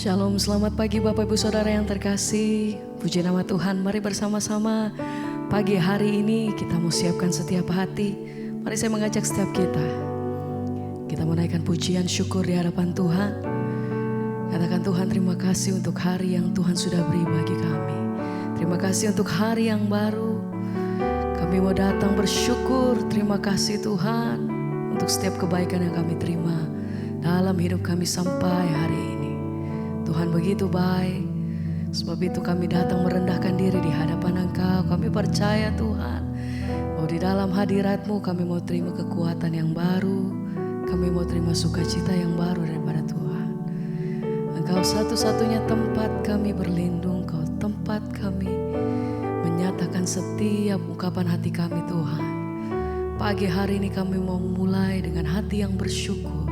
Shalom, selamat pagi Bapak Ibu Saudara yang terkasih. Puji nama Tuhan, mari bersama-sama pagi hari ini kita mau siapkan setiap hati. Mari saya mengajak setiap kita menaikkan pujian syukur di hadapan Tuhan. Katakan, Tuhan terima kasih untuk hari yang Tuhan sudah beri bagi kami. Terima kasih untuk hari yang baru. Kami mau datang bersyukur. Terima kasih Tuhan untuk setiap kebaikan yang kami terima dalam hidup kami sampai hari ini. Tuhan begitu baik. Sebab itu kami datang merendahkan diri di hadapan Engkau. Kami percaya Tuhan bahwa di dalam hadirat-Mu kami mau terima kekuatan yang baru. Kami mau terima sukacita yang baru daripada Tuhan. Engkau satu-satunya tempat kami berlindung. Engkau tempat kami menyatakan setiap ungkapan hati kami Tuhan. Pagi hari ini kami mau mulai dengan hati yang bersyukur.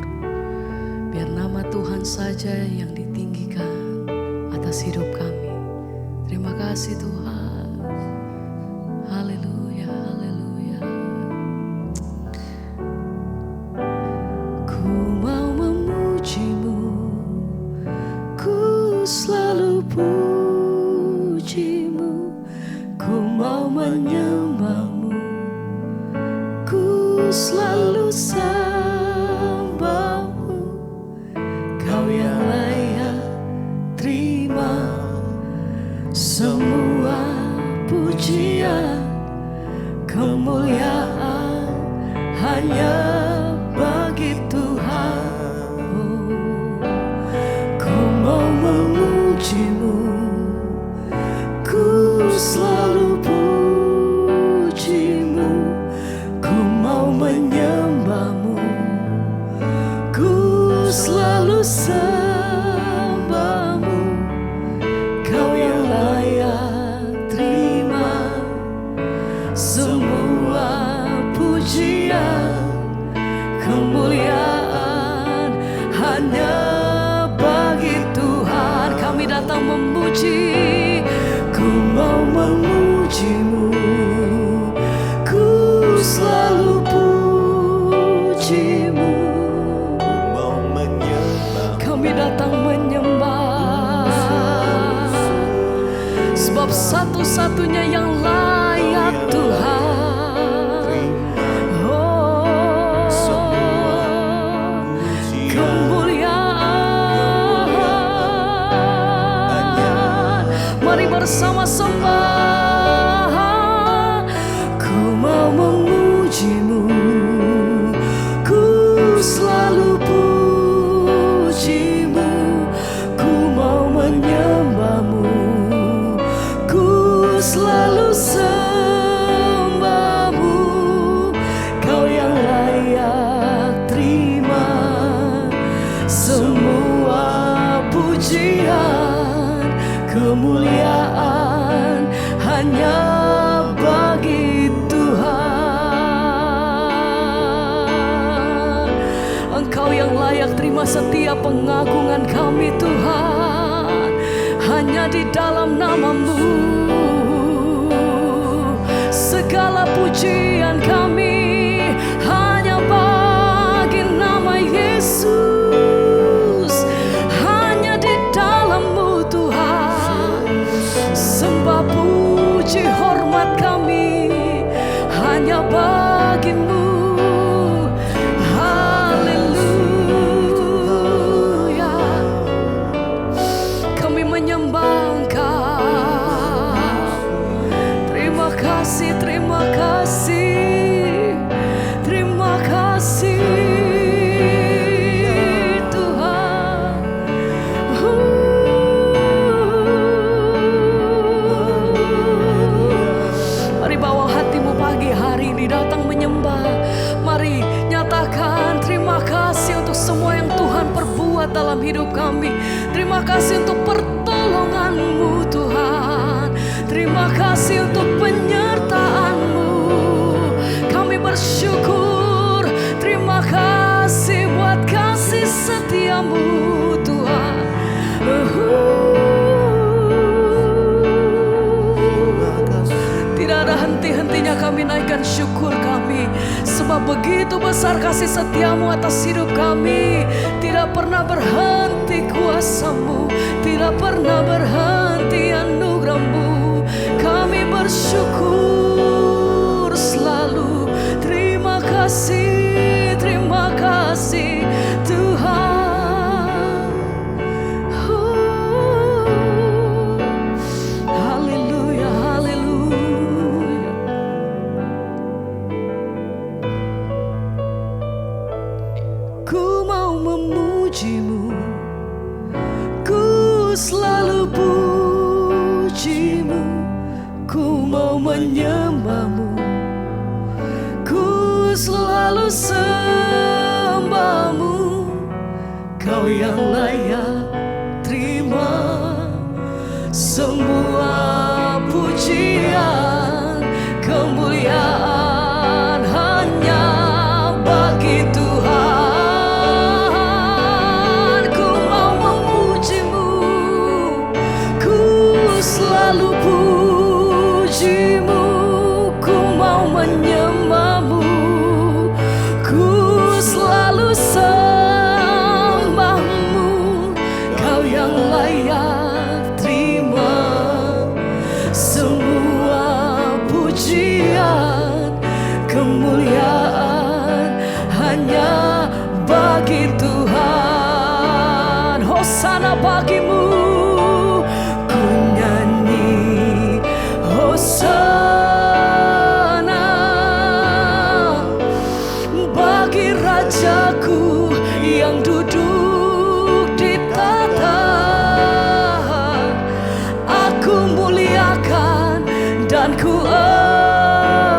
Biar nama Tuhan saja yang ditinggikan atas hidup kami. Terima kasih Tuhan. Haleluya, haleluya. Ku mau memuji-Mu, ku selalu puji-Mu. Ku mau menyembah-Mu, ku selalu sembah-Mu. Kau yang layak terima semua pujian, kemuliaan hanya bagi Tuhan. Ku mau memuji-Mu, ku selalu puji-Mu. Ku mau menyembah-Mu, ku selalu sembah-Mu. Kau yang layak terima semua pujian, kemuliaan hanya bagi Tuhan. Kami datang memuji. Ku mau memuji-Mu, ku selalu puji-Mu. Kami datang menyembah, sebab satu-satunya yang layak Tuhan. Oh, kemuliaan. Mari bersama sembah. Ku mau memuji-Mu, ku selalu puji-Mu. Ku mau menyembah-Mu, ku selalu sembah-Mu. Kau yang layak terima semua pujian, kemuliaan hanya bagi Tuhan. Engkau yang layak terima setiap pengagungan kami Tuhan. Hanya di dalam nama-Mu segala pujian kami hanya bagi nama Yesus. Hanya di dalam-Mu Tuhan, sembah puji hormat kami hanya bagi-Mu. Haleluya. Kami menyembah Engkau. Terima kasih, terima kasih, terima kasih Tuhan. Mari bawa hatimu pagi hari ini datang menyembah. Mari nyatakan terima kasih untuk semua yang Tuhan perbuat dalam hidup kami. Terima kasih untuk pertolongan-Mu Tuhan. Terima kasih untuk penyertaan-Mu. Kami bersyukur. Terima kasih buat kasih setia-Mu Tuhan. Tidak ada henti henti-hentinya kami naikkan syukur kami. Sebab begitu besar kasih setiamu atas hidup kami. Tidak pernah berhenti kuasamu, tidak pernah berhenti anugerahmu. Kami bersyukur selalu. Terima kasih Tuhan. Haleluya, haleluya. Ku mau memujimu, ku selalu pujimu. Ku mau menyembahmu, ku selalu sembahmu. Kau yang layak terima semua pujian, kemuliaan hanya bagi Tuhan. Ku mau memujimu, ku selalu pujimu. Ku mau menyembahmu, ku selalu sembahmu. Kau yang layak terima semua pujian, kemuliaan hanya bagi Tuhan. Hosana bagimu, ku nyanyi Hosana bagi Rajaku yang duduk di tahta. Aku muliakan dan ku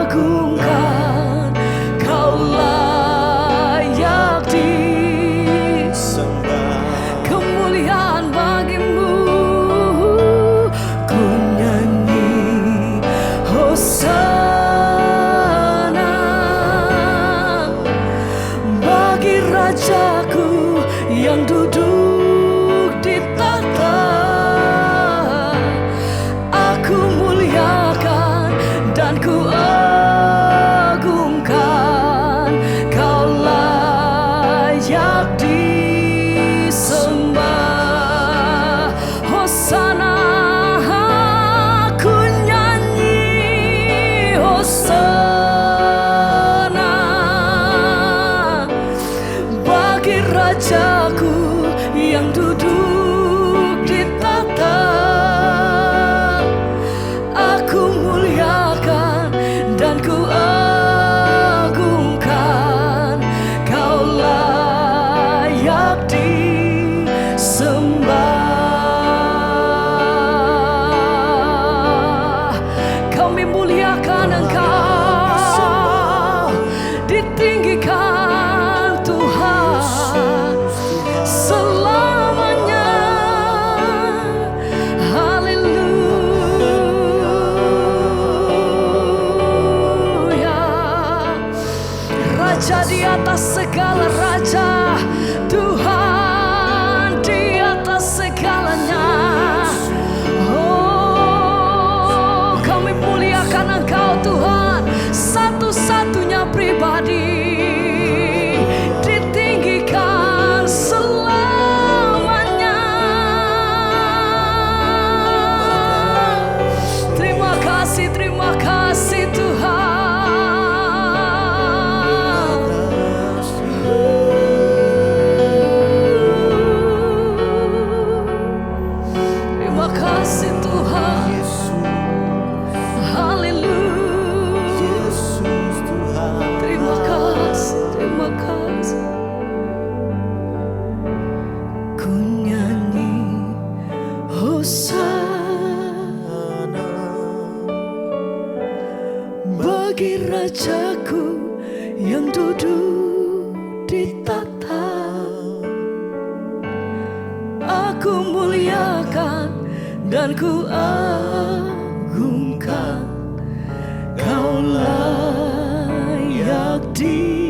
agungkan. Kau layak disembah, kemuliaan bagimu. Ku nyanyi Hosana bagi Rajaku yang duduk di tahta. Aku muliakan dan ku agungkan. Kau layak disembah. Hosana, aku nyanyi Hosana bagi Rajaku yang duduk di tahta. Aku muliakan dan ku agungkan. Kau layak disembah. Kami muliakan Engkau, ditinggikan Tuhan selamanya. Haleluya. Raja di atas segala raja, Tuhan di atas segalanya. Oh, kami muliakan Engkau Tuhan, satu-satunya pribadi, ditinggikan selamanya. Terima kasih Tuhan. Terima kasih Tuhan. Haleluya. Terima kasih. Ku nyanyi Hosana bagi Rajaku yang duduk di tahta. Aku muliakan dan ku agungkan. Kau layak disembah.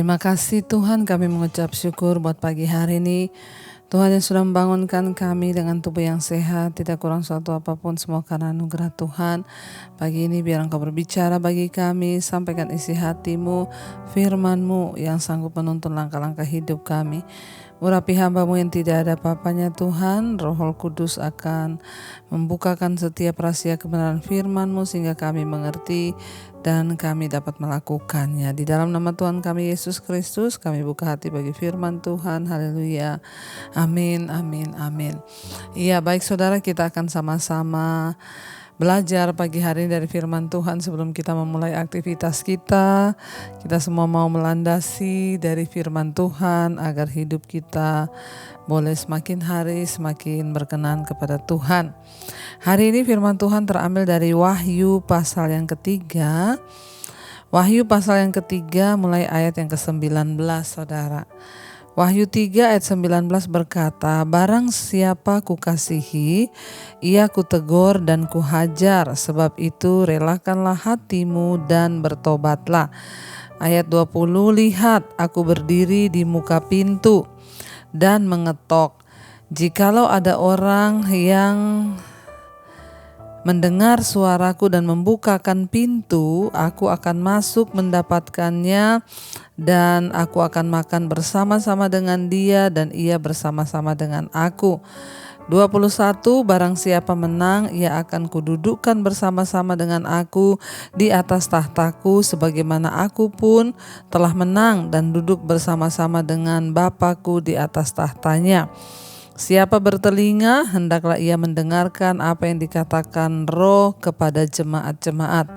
Terima kasih Tuhan, kami mengucap syukur buat pagi hari ini. Tuhan yang sudah membangunkan kami dengan tubuh yang sehat, tidak kurang suatu apapun, semua karena anugerah Tuhan. Pagi ini biar Engkau berbicara bagi kami, sampaikan isi hati-Mu, firman-Mu yang sanggup menuntun langkah-langkah hidup kami. Urapi hamba-Mu yang tidak ada apa-apanya Tuhan, Roh Kudus akan membukakan setiap rahasia kebenaran firman-Mu sehingga kami mengerti dan kami dapat melakukannya. Di dalam nama Tuhan kami Yesus Kristus, kami buka hati bagi firman Tuhan. Haleluya. Amin, amin, amin. Iya, baik saudara, kita akan sama-sama belajar pagi hari ini dari firman Tuhan. Sebelum kita memulai aktivitas kita semua mau melandasi dari firman Tuhan agar hidup kita boleh semakin hari semakin berkenan kepada Tuhan. Hari ini firman Tuhan terambil dari Wahyu pasal yang ketiga. Wahyu pasal yang ketiga mulai ayat yang ke-19, saudara. Wahyu 3 ayat 19 berkata, "Barang siapa kukasihi, ia kutegur dan kuhajar, sebab itu relakanlah hatimu dan bertobatlah." Ayat 20, "Lihat, aku berdiri di muka pintu dan mengetok. Jikalau ada orang yang mendengar suaraku dan membukakan pintu, aku akan masuk mendapatkannya dan aku akan makan bersama-sama dengan dia dan ia bersama-sama dengan aku." 21, "Barang siapa menang, ia akan kududukkan bersama-sama dengan aku di atas tahtaku, sebagaimana aku pun telah menang dan duduk bersama-sama dengan Bapa-Ku di atas tahtanya. Siapa bertelinga, hendaklah ia mendengarkan apa yang dikatakan Roh kepada jemaat-jemaat."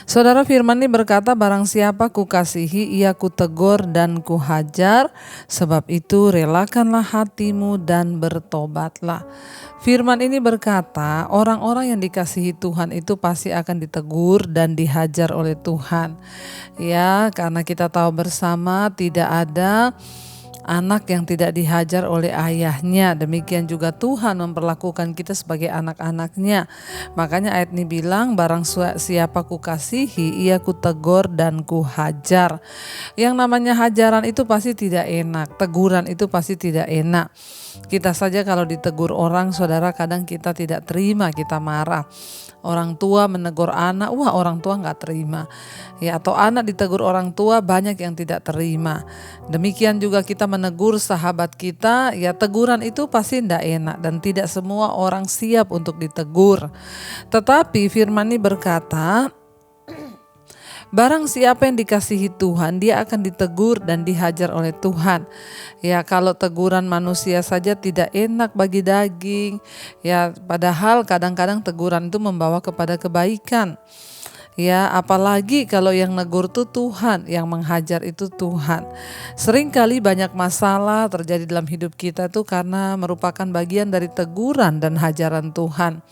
Saudara, firman ini berkata, "Barang siapa kukasihi, ia kutegur dan kuhajar, sebab itu relakanlah hatimu dan bertobatlah." Firman ini berkata, orang-orang yang dikasihi Tuhan itu pasti akan ditegur dan dihajar oleh Tuhan. Ya, karena kita tahu bersama tidak ada anak yang tidak dihajar oleh ayahnya. Demikian juga Tuhan memperlakukan kita sebagai anak-anaknya. Makanya ayat ini bilang, "Barang siapa kukasihi, ia kutegur dan kuhajar." Yang namanya hajaran itu pasti tidak enak. Teguran itu pasti tidak enak. Kita saja kalau ditegur orang, saudara, kadang kita tidak terima, kita marah. Orang tua menegur anak, wah orang tua gak terima. Ya, atau anak ditegur orang tua, banyak yang tidak terima. Demikian juga kita menegur sahabat kita, ya teguran itu pasti tidak enak dan tidak semua orang siap untuk ditegur. Tetapi firman ini berkata, barang siapa yang dikasihi Tuhan, dia akan ditegur dan dihajar oleh Tuhan. Ya, kalau teguran manusia saja tidak enak bagi daging, ya padahal kadang-kadang teguran itu membawa kepada kebaikan. Ya, apalagi kalau yang negur itu Tuhan, yang menghajar itu Tuhan. Seringkali banyak masalah terjadi dalam hidup kita itu karena merupakan bagian dari teguran dan hajaran Tuhan.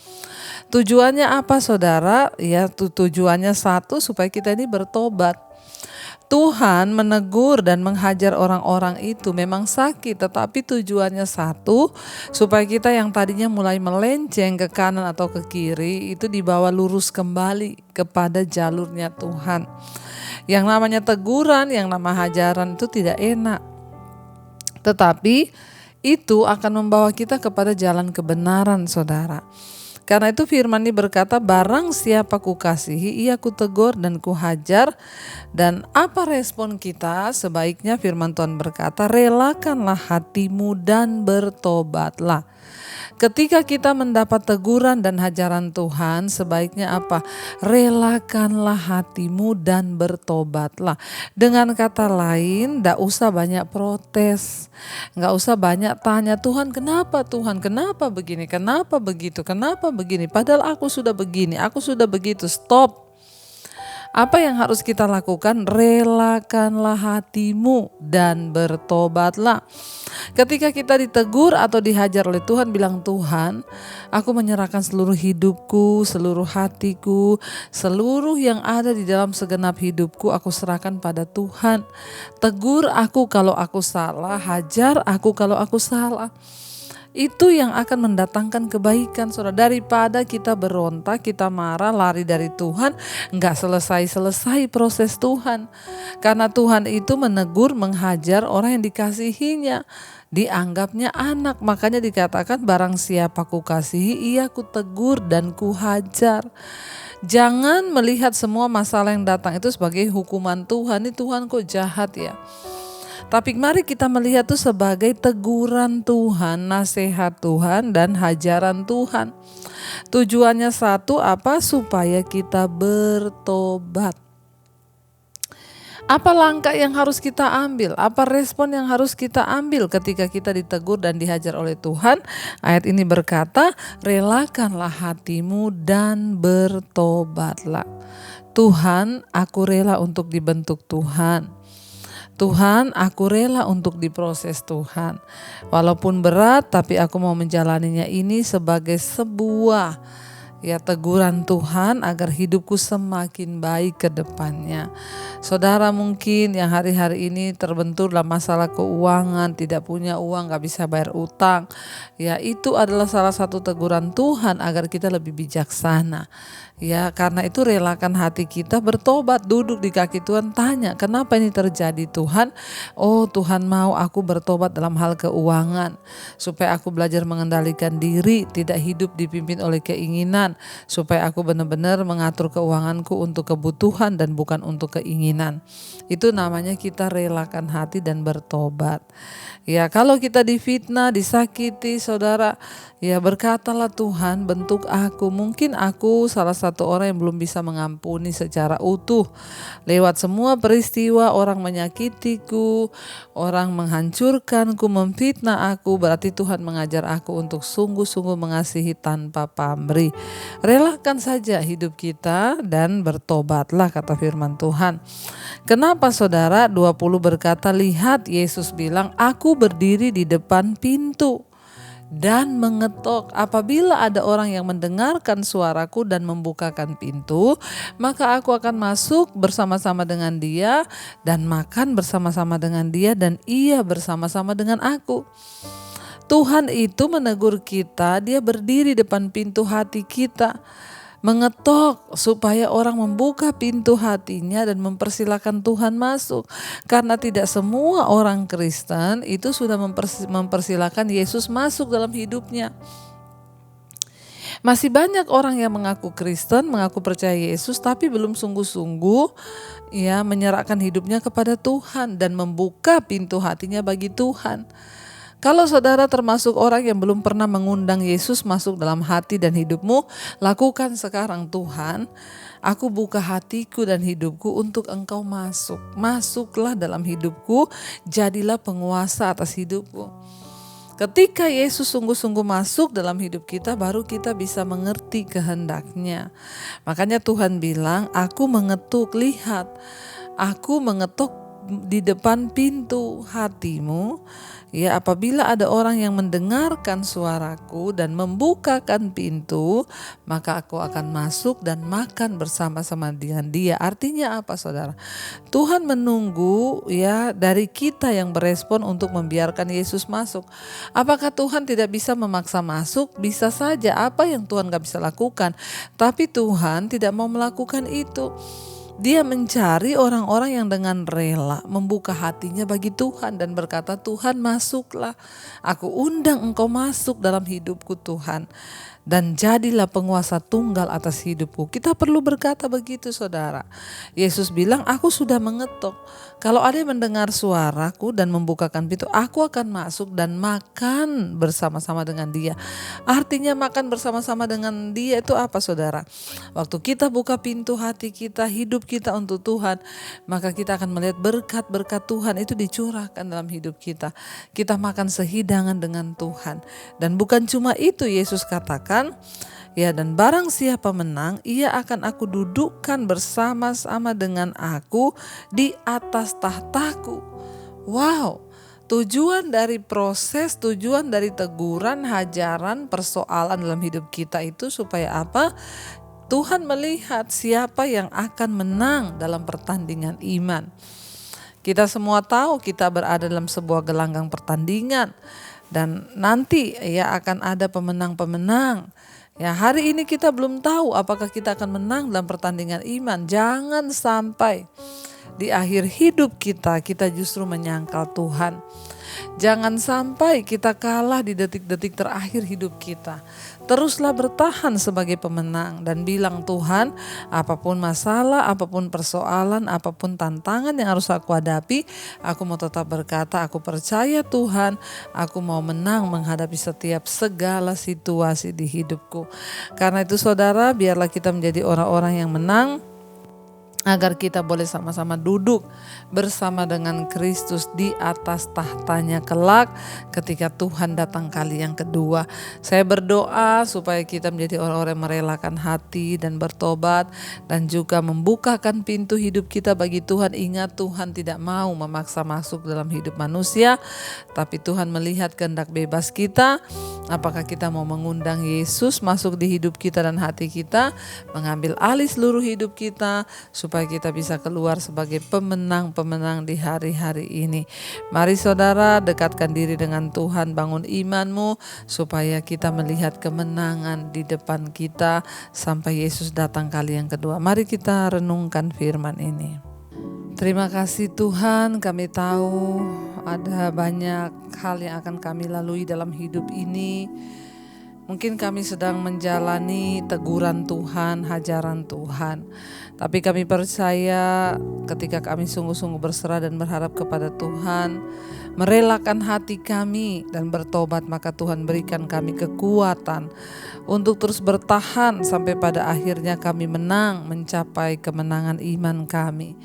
Tujuannya apa, saudara? Ya, tujuannya satu, supaya kita ini bertobat. Tuhan menegur dan menghajar orang-orang itu memang sakit, tetapi tujuannya satu, supaya kita yang tadinya mulai melenceng ke kanan atau ke kiri itu dibawa lurus kembali kepada jalurnya Tuhan. Yang namanya teguran, yang nama hajaran itu tidak enak, tetapi itu akan membawa kita kepada jalan kebenaran, saudara. Karena itu firman ini berkata, barang siapa kukasihi, ia kutegur dan kuhajar. Dan apa respon kita? Sebaiknya firman Tuhan berkata, relakanlah hatimu dan bertobatlah. Ketika kita mendapat teguran dan hajaran Tuhan, sebaiknya apa? Relakanlah hatimu dan bertobatlah. Dengan kata lain, gak usah banyak protes, gak usah banyak tanya, Tuhan kenapa begini, kenapa begitu, kenapa begini, padahal aku sudah begini, aku sudah begitu. Stop. Apa yang harus kita lakukan? Relakanlah hatimu dan bertobatlah. Ketika kita ditegur atau dihajar oleh Tuhan, bilang, Tuhan, aku menyerahkan seluruh hidupku, seluruh hatiku, seluruh yang ada di dalam segenap hidupku, aku serahkan pada Tuhan. Tegur aku kalau aku salah, hajar aku kalau aku salah. Itu yang akan mendatangkan kebaikan, saudara. Daripada kita berontak, kita marah, lari dari Tuhan, nggak selesai-selesai proses Tuhan. Karena Tuhan itu menegur, menghajar orang yang dikasihinya. Dianggapnya anak, makanya dikatakan barang siapa kukasihi, ia kutegur dan kuhajar. Jangan melihat semua masalah yang datang itu sebagai hukuman Tuhan. Ini Tuhan kok jahat ya. Tapi mari kita melihat itu sebagai teguran Tuhan, nasihat Tuhan, dan hajaran Tuhan. Tujuannya satu apa? Supaya kita bertobat. Apa langkah yang harus kita ambil? Apa respon yang harus kita ambil ketika kita ditegur dan dihajar oleh Tuhan? Ayat ini berkata, relakanlah hatimu dan bertobatlah. Tuhan, aku rela untuk dibentuk Tuhan. Tuhan, aku rela untuk diproses Tuhan. Walaupun berat, tapi aku mau menjalaninya ini sebagai sebuah teguran Tuhan agar hidupku semakin baik ke depannya. Saudara mungkin yang hari-hari ini terbentur dalam masalah keuangan, tidak punya uang, gak bisa bayar utang. Ya, itu adalah salah satu teguran Tuhan agar kita lebih bijaksana. Ya, karena itu relakan hati kita bertobat, duduk di kaki Tuhan, tanya, kenapa ini terjadi Tuhan? Oh, Tuhan mau aku bertobat dalam hal keuangan, supaya aku belajar mengendalikan diri, tidak hidup dipimpin oleh keinginan, supaya aku benar-benar mengatur keuanganku untuk kebutuhan dan bukan untuk keinginan. Itu namanya kita relakan hati dan bertobat. Ya, kalau kita difitnah, disakiti, saudara, ya berkatalah, Tuhan bentuk aku. Mungkin aku salah satu orang yang belum bisa mengampuni secara utuh. Lewat semua peristiwa orang menyakitiku, orang menghancurkanku, memfitnah aku, berarti Tuhan mengajar aku untuk sungguh-sungguh mengasihi tanpa pamrih. Relakan saja hidup kita dan bertobatlah, kata firman Tuhan. Kenapa saudara? 20 berkata, lihat Yesus bilang, aku berdiri di depan pintu dan mengetok. Apabila ada orang yang mendengarkan suaraku dan membukakan pintu, maka aku akan masuk bersama-sama dengan dia dan makan bersama-sama dengan dia dan ia bersama-sama dengan aku. Tuhan itu menegur kita, dia berdiri depan pintu hati kita, mengetok supaya orang membuka pintu hatinya dan mempersilakan Tuhan masuk. Karena tidak semua orang Kristen itu sudah mempersilakan Yesus masuk dalam hidupnya. Masih banyak orang yang mengaku Kristen, mengaku percaya Yesus, tapi belum sungguh-sungguh menyerahkan hidupnya kepada Tuhan dan membuka pintu hatinya bagi Tuhan. Kalau saudara termasuk orang yang belum pernah mengundang Yesus masuk dalam hati dan hidupmu, lakukan sekarang. Tuhan, aku buka hatiku dan hidupku untuk Engkau masuk. Masuklah dalam hidupku, jadilah penguasa atas hidupku. Ketika Yesus sungguh-sungguh masuk dalam hidup kita, baru kita bisa mengerti kehendak-Nya. Makanya Tuhan bilang, aku mengetuk, lihat, aku mengetuk di depan pintu hatimu. Ya, apabila ada orang yang mendengarkan suaraku dan membukakan pintu, maka aku akan masuk dan makan bersama-sama dengan dia. Artinya apa, saudara? Tuhan menunggu dari kita yang berespon untuk membiarkan Yesus masuk. Apakah Tuhan tidak bisa memaksa masuk? Bisa saja, apa yang Tuhan gak bisa lakukan. Tapi Tuhan tidak mau melakukan itu. Dia mencari orang-orang yang dengan rela membuka hatinya bagi Tuhan dan berkata, Tuhan masuklah, aku undang Engkau masuk dalam hidupku Tuhan. Dan jadilah penguasa tunggal atas hidupku. Kita perlu berkata begitu, saudara. Yesus bilang, aku sudah mengetok. Kalau ada yang mendengar suaraku dan membukakan pintu, aku akan masuk dan makan bersama-sama dengan dia. Artinya makan bersama-sama dengan dia itu apa, saudara? Waktu kita buka pintu hati kita, hidup kita untuk Tuhan, maka kita akan melihat berkat-berkat Tuhan itu dicurahkan dalam hidup kita. Kita makan sehidangan dengan Tuhan. Dan bukan cuma itu, Yesus katakan, dan barang siapa menang, ia akan aku dudukkan bersama-sama dengan aku di atas tahtaku. Wow, tujuan dari proses, tujuan dari teguran, hajaran, persoalan dalam hidup kita itu supaya apa? Tuhan melihat siapa yang akan menang dalam pertandingan iman. Kita semua tahu kita berada dalam sebuah gelanggang pertandingan dan nanti ya akan ada pemenang-pemenang. Ya, hari ini kita belum tahu apakah kita akan menang dalam pertandingan iman. Jangan sampai di akhir hidup kita justru menyangkal Tuhan. Jangan sampai kita kalah di detik-detik terakhir hidup kita. Teruslah bertahan sebagai pemenang dan bilang, Tuhan, apapun masalah, apapun persoalan, apapun tantangan yang harus aku hadapi, aku mau tetap berkata, aku percaya Tuhan, aku mau menang menghadapi setiap segala situasi di hidupku. Karena itu saudara, biarlah kita menjadi orang-orang yang menang, agar kita boleh sama-sama duduk bersama dengan Kristus di atas tahtanya kelak ketika Tuhan datang kali yang kedua. Saya berdoa supaya kita menjadi orang-orang yang merelakan hati dan bertobat dan juga membukakan pintu hidup kita bagi Tuhan. Ingat, Tuhan tidak mau memaksa masuk dalam hidup manusia, tapi Tuhan melihat kehendak bebas kita. Apakah kita mau mengundang Yesus masuk di hidup kita dan hati kita, mengambil alih seluruh hidup kita, supaya kita bisa keluar sebagai pemenang-pemenang di hari-hari ini. Mari saudara, dekatkan diri dengan Tuhan, bangun imanmu supaya kita melihat kemenangan di depan kita sampai Yesus datang kali yang kedua. Mari kita renungkan firman ini. Terima kasih Tuhan, kami tahu ada banyak hal yang akan kami lalui dalam hidup ini. Mungkin kami sedang menjalani teguran Tuhan, hajaran Tuhan. Tapi kami percaya ketika kami sungguh-sungguh berserah dan berharap kepada Tuhan, merelakan hati kami dan bertobat, maka Tuhan berikan kami kekuatan untuk terus bertahan sampai pada akhirnya kami menang, mencapai kemenangan iman kami.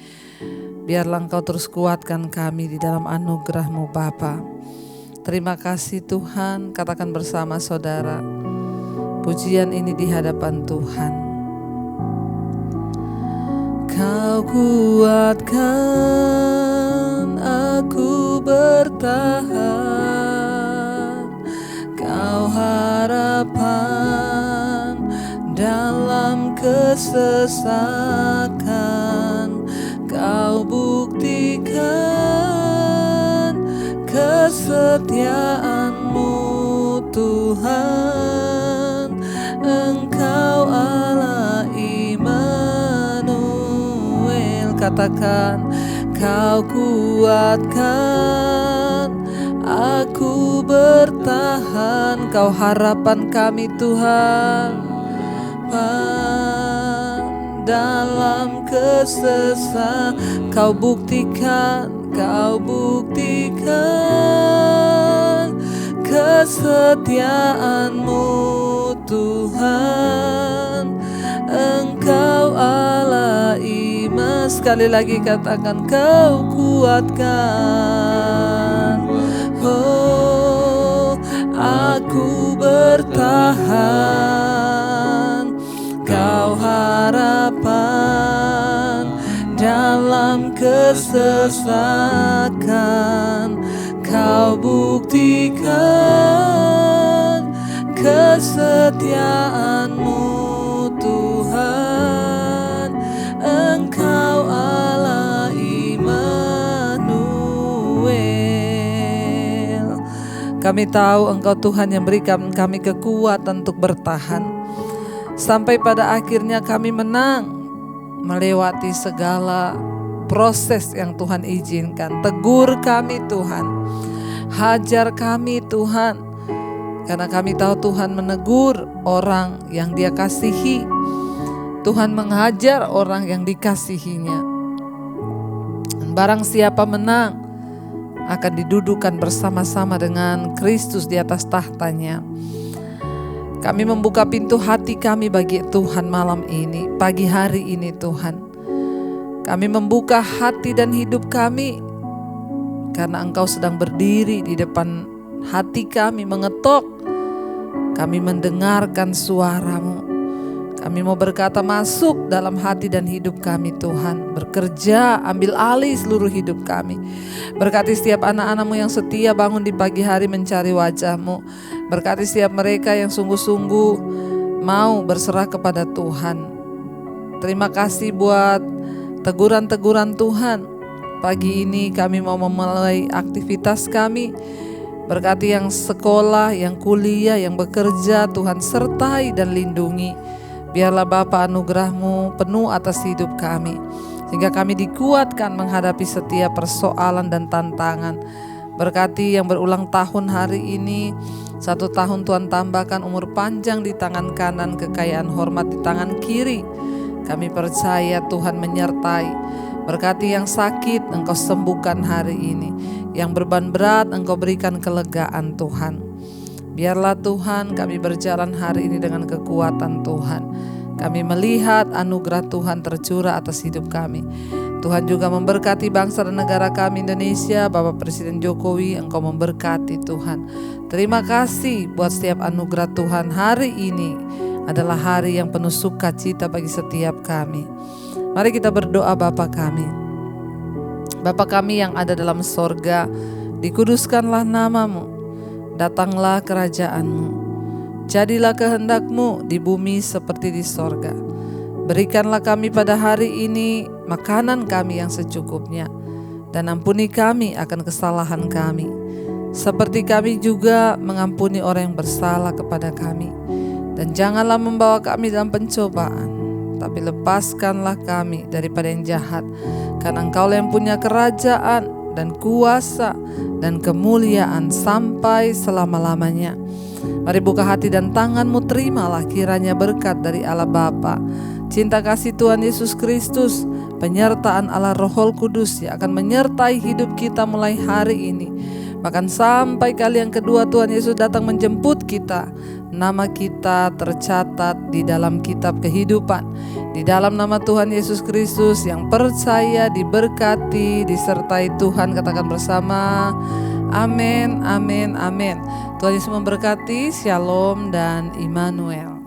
Biarlah Engkau terus kuatkan kami di dalam anugerah-Mu Bapa. Terima kasih Tuhan, katakan bersama saudara, pujian ini di hadapan Tuhan. Kau kuatkan aku bertahan, Kau harapan dalam kesesakan, Kau buktikan kesetiaan-Mu Tuhan. Engkau Allah Immanuel. Katakan, Kau kuatkan aku bertahan, Kau harapan kami Tuhan. Dalam kesesakan Kau buktikan kesetiaan-Mu Tuhan. Engkau Allah Immanuel. Sekali lagi katakan, Kau kuatkan. Oh, aku bertahan, Kau harapan dalam kesesakan, Kau buktikan kesetiaan-Mu Tuhan. Engkau Allah Immanuel. Kami tahu Engkau Tuhan yang berikan kami kekuatan untuk bertahan sampai pada akhirnya kami menang melewati segala proses yang Tuhan izinkan. Tegur kami Tuhan, hajar kami Tuhan, karena kami tahu Tuhan menegur orang yang Dia kasihi. Tuhan menghajar orang yang dikasihinya. Dan barang siapa menang akan didudukan bersama-sama dengan Kristus di atas tahtanya. Kami membuka pintu hati kami bagi Tuhan malam ini, pagi hari ini Tuhan. Kami membuka hati dan hidup kami karena Engkau sedang berdiri di depan hati kami, mengetok. Kami mendengarkan suara-Mu. Kami mau berkata, masuk dalam hati dan hidup kami Tuhan. Bekerja, ambil alih seluruh hidup kami. Berkati setiap anak-anak-Mu yang setia bangun di pagi hari mencari wajah-Mu. Berkati setiap mereka yang sungguh-sungguh mau berserah kepada Tuhan. Terima kasih buat teguran-teguran Tuhan pagi ini kami mau memulai aktivitas kami. Berkati yang sekolah, yang kuliah, yang bekerja, Tuhan sertai dan lindungi. Biarlah Bapa anugerah-Mu penuh atas hidup kami, sehingga kami dikuatkan menghadapi setiap persoalan dan tantangan. Berkati yang berulang tahun hari ini, 1 tahun Tuhan tambahkan umur panjang di tangan kanan, kekayaan hormat di tangan kiri. Kami percaya Tuhan menyertai. Berkati yang sakit Engkau sembuhkan hari ini, yang beban berat Engkau berikan kelegaan Tuhan. Biarlah Tuhan kami berjalan hari ini dengan kekuatan Tuhan. Kami melihat anugerah Tuhan tercurah atas hidup kami. Tuhan juga memberkati bangsa dan negara kami Indonesia. Bapak Presiden Jokowi, Engkau memberkati Tuhan. Terima kasih buat setiap anugerah Tuhan. Hari ini adalah hari yang penuh sukacita bagi setiap kami. Mari kita berdoa. Bapa kami, Bapa kami yang ada dalam sorga, dikuduskanlah nama-Mu, datanglah kerajaan-Mu, jadilah kehendak-Mu di bumi seperti di sorga. Berikanlah kami pada hari ini makanan kami yang secukupnya, dan ampuni kami akan kesalahan kami, seperti kami juga mengampuni orang yang bersalah kepada kami. Dan janganlah membawa kami dalam pencobaan, tapi lepaskanlah kami daripada yang jahat. Karena Engkau yang punya kerajaan dan kuasa dan kemuliaan sampai selama-lamanya. Mari buka hati dan tangan-Mu, terimalah kiranya berkat dari Allah Bapa, cinta kasih Tuhan Yesus Kristus, penyertaan Allah Roh Kudus yang akan menyertai hidup kita mulai hari ini, bahkan sampai kali yang kedua Tuhan Yesus datang menjemput kita. Nama kita tercatat di dalam kitab kehidupan. Di dalam nama Tuhan Yesus Kristus yang percaya, diberkati, disertai Tuhan, katakan bersama, amin, amin, amin. Tuhan Yesus memberkati. Shalom dan Immanuel.